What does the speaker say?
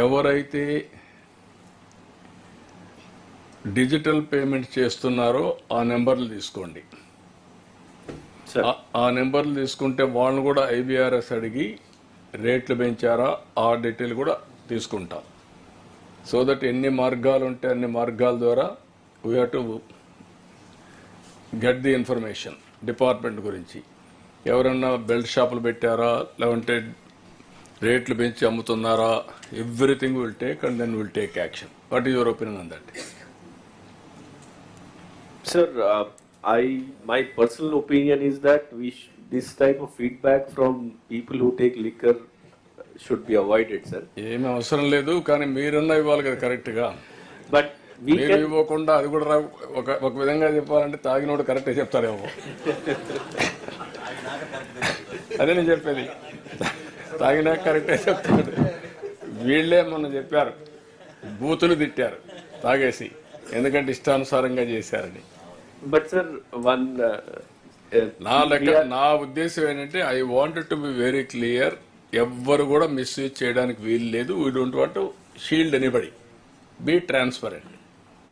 ఎవరైతే digital payment చేస్తున్నారో ఆ నెంబర్లు తీసుకోండి. ఆ నెంబర్లు తీసుకుంటే వాళ్ళని కూడా ఐబీఆర్ఎస్ అడిగి రేట్లు పెంచారా ఆ డీటెయిల్ కూడా తీసుకుంటాం. సో దట్ ఎన్ని మార్గాలు ఉంటే అన్ని మార్గాల ద్వారా we have to get the information department గురించి. ఎవరన్నా బెల్ట్ షాపులు పెట్టారా, లేదంటే రేట్లు పెంచి అమ్ముతున్నారా, everything will take and then will take action. What is your opinion on that? Sir, my personal opinion is that this type of feedback from people who take liquor should be avoided, sir. ఏమీ అవసరం లేదు, కానీ మీరన్నా ఇవ్వాలి కదా కరెక్ట్గా. But we మీరు ఇవ్వకుండా అది కూడా ఒక విధంగా చెప్పాలంటే తాగినోడు కరెక్ట్గా చెప్తారేమో. అదే నేను చెప్పేది, తాగినా కరెక్ట్గా చెప్తాడు. వీళ్ళే మొన్న చెప్పారు, బూతులు తిట్టారు తాగేసి, ఎందుకంటే ఇష్టానుసారంగా చేశారని. But sir, నా ఉద్దేశం ఏంటంటే I wanted to be very clear. ఎవ్వరు కూడా మిస్యూజ్ చేయడానికి వీలు లేదు. We don't want to shield anybody. Be transparent.